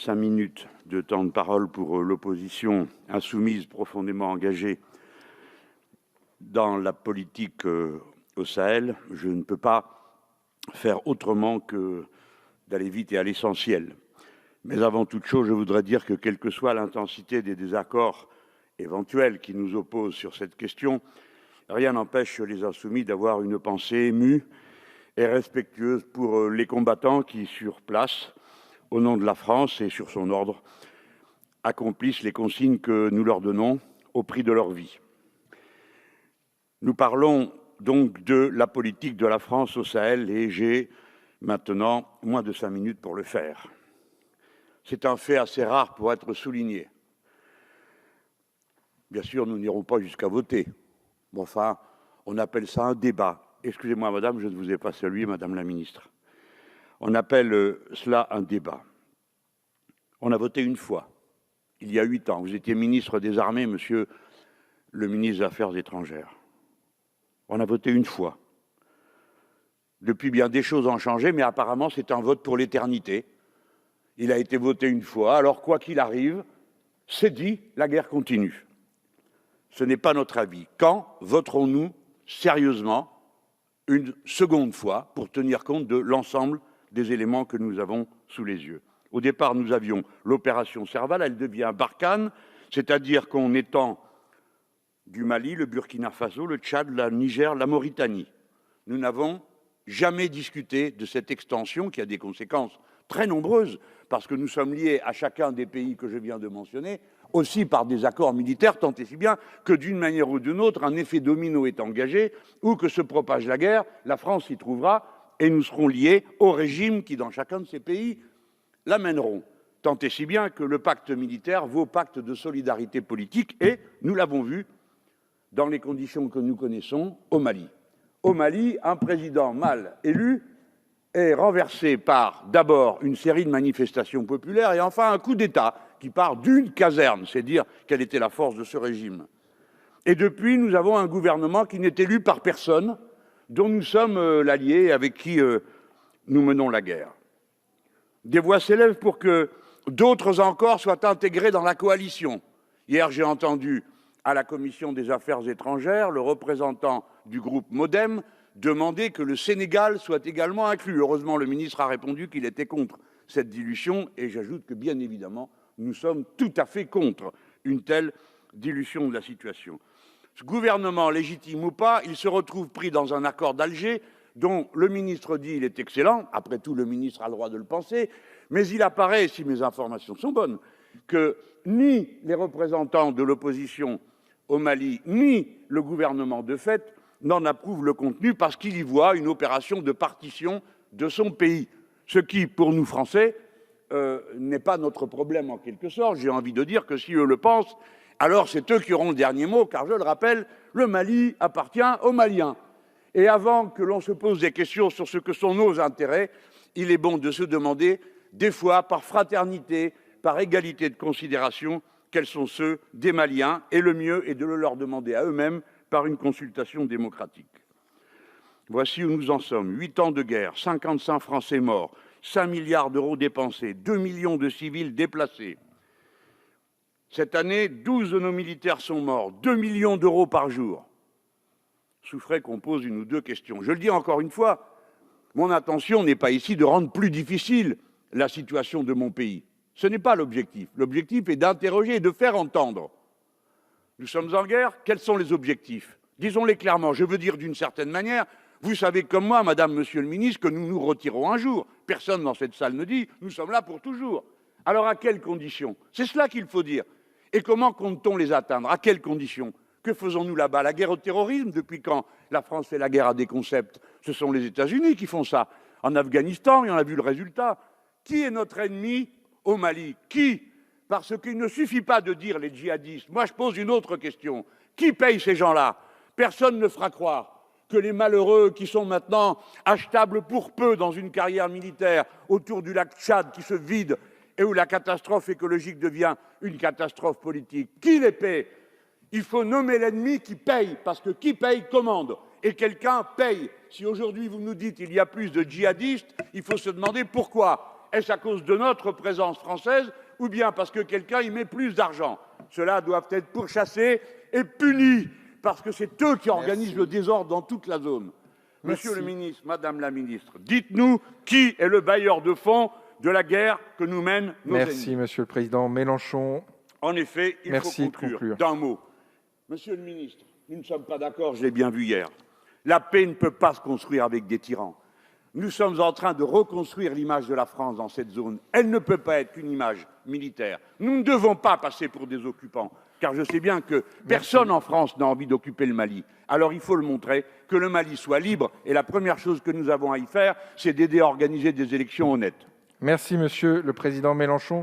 5 minutes de temps de parole pour l'opposition insoumise profondément engagée dans la politique au Sahel, je ne peux pas faire autrement que d'aller vite et à l'essentiel. Mais avant toute chose, je voudrais dire que quelle que soit l'intensité des désaccords éventuels qui nous opposent sur cette question, rien n'empêche les insoumis d'avoir une pensée émue et respectueuse pour les combattants qui, sur place, au nom de la France et sur son ordre, accomplissent les consignes que nous leur donnons au prix de leur vie. Nous parlons donc de la politique de la France au Sahel et j'ai maintenant moins de 5 minutes pour le faire. C'est un fait assez rare pour être souligné. Bien sûr, nous n'irons pas jusqu'à voter. Bon, enfin, on appelle ça un débat. Excusez-moi, madame, je ne vous ai pas salué, madame la ministre. On appelle cela un débat. On a voté une fois, il y a 8 ans. Vous étiez ministre des Armées, monsieur le ministre des Affaires étrangères. On a voté une fois. Depuis, bien des choses ont changé, mais apparemment, c'est un vote pour l'éternité. Il a été voté une fois, alors quoi qu'il arrive, c'est dit, la guerre continue. Ce n'est pas notre avis. Quand voterons-nous sérieusement une seconde fois pour tenir compte de l'ensemble des éléments que nous avons sous les yeux? Au départ, nous avions l'opération Serval, elle devient Barkhane, c'est-à-dire qu'on étend du Mali, le Burkina Faso, le Tchad, le Niger, la Mauritanie. Nous n'avons jamais discuté de cette extension qui a des conséquences très nombreuses, parce que nous sommes liés à chacun des pays que je viens de mentionner, aussi par des accords militaires, tant et si bien que d'une manière ou d'une autre, un effet domino est engagé, où que se propage la guerre, la France y trouvera, et nous serons liés au régime qui, dans chacun de ces pays, l'amèneront, tant et si bien que le pacte militaire vaut pacte de solidarité politique, et nous l'avons vu dans les conditions que nous connaissons au Mali. Au Mali, un président mal élu est renversé par d'abord une série de manifestations populaires et enfin un coup d'État qui part d'une caserne, c'est dire quelle était la force de ce régime. Et depuis, nous avons un gouvernement qui n'est élu par personne, dont nous sommes l'allié avec qui nous menons la guerre. Des voix s'élèvent pour que d'autres encore soient intégrés dans la coalition. Hier, j'ai entendu à la Commission des Affaires étrangères le représentant du groupe MODEM demander que le Sénégal soit également inclus. Heureusement, le ministre a répondu qu'il était contre cette dilution et j'ajoute que, bien évidemment, nous sommes tout à fait contre une telle dilution de la situation. Ce gouvernement, légitime ou pas, il se retrouve pris dans un accord d'Alger dont le ministre dit qu'il est excellent. Après tout, le ministre a le droit de le penser. Mais il apparaît, si mes informations sont bonnes, que ni les représentants de l'opposition au Mali, ni le gouvernement de fait n'en approuvent le contenu parce qu'il y voit une opération de partition de son pays. Ce qui, pour nous Français, n'est pas notre problème en quelque sorte. J'ai envie de dire que si eux le pensent, alors c'est eux qui auront le dernier mot, car je le rappelle, le Mali appartient aux Maliens. Et avant que l'on se pose des questions sur ce que sont nos intérêts, il est bon de se demander, des fois, par fraternité, par égalité de considération, quels sont ceux des Maliens, et le mieux est de le leur demander à eux-mêmes par une consultation démocratique. Voici où nous en sommes. 8 ans de guerre, 55 Français morts, 5 milliards d'euros dépensés, 2 millions de civils déplacés. Cette année, 12 de nos militaires sont morts, 2 millions d'euros par jour. Souffrait qu'on pose une ou deux questions. Je le dis encore une fois, mon intention n'est pas ici de rendre plus difficile la situation de mon pays. Ce n'est pas l'objectif. L'objectif est d'interroger et de faire entendre. Nous sommes en guerre, quels sont les objectifs? Disons-les clairement, je veux dire d'une certaine manière, vous savez comme moi, madame, monsieur le ministre, que nous nous retirons un jour. Personne dans cette salle ne dit, nous sommes là pour toujours. Alors à quelles conditions? C'est cela qu'il faut dire. Et comment compte-t-on les atteindre? À quelles conditions? Que faisons-nous là-bas? La guerre au terrorisme? Depuis quand la France fait la guerre à des concepts? Ce sont les États-Unis qui font ça. En Afghanistan, et on a vu le résultat. Qui est notre ennemi au Mali? Qui? Parce qu'il ne suffit pas de dire les djihadistes. Moi, je pose une autre question. Qui paye ces gens-là? Personne ne fera croire que les malheureux qui sont maintenant achetables pour peu dans une carrière militaire autour du lac Tchad qui se vide et où la catastrophe écologique devient une catastrophe politique. Qui les paie? Il faut nommer l'ennemi qui paye, parce que qui paye commande. Et quelqu'un paye. Si aujourd'hui vous nous dites qu'il y a plus de djihadistes, il faut se demander pourquoi. Est-ce à cause de notre présence française ou bien parce que quelqu'un y met plus d'argent? Ceux-là doivent être pourchassés et punis, parce que c'est eux qui organisent le désordre dans toute la zone. Monsieur le ministre, Madame la ministre, dites-nous qui est le bailleur de fonds de la guerre que nous mènent nos ennemis. Merci, Monsieur le Président. Mélenchon. En effet, il faut conclure d'un mot. Monsieur le ministre, nous ne sommes pas d'accord, je l'ai bien vu hier. La paix ne peut pas se construire avec des tyrans. Nous sommes en train de reconstruire l'image de la France dans cette zone. Elle ne peut pas être qu'une image militaire. Nous ne devons pas passer pour des occupants, car je sais bien que personne en France n'a envie d'occuper le Mali. Alors il faut le montrer, que le Mali soit libre, et la première chose que nous avons à y faire, c'est d'aider à organiser des élections honnêtes. Merci, Monsieur le Président Mélenchon.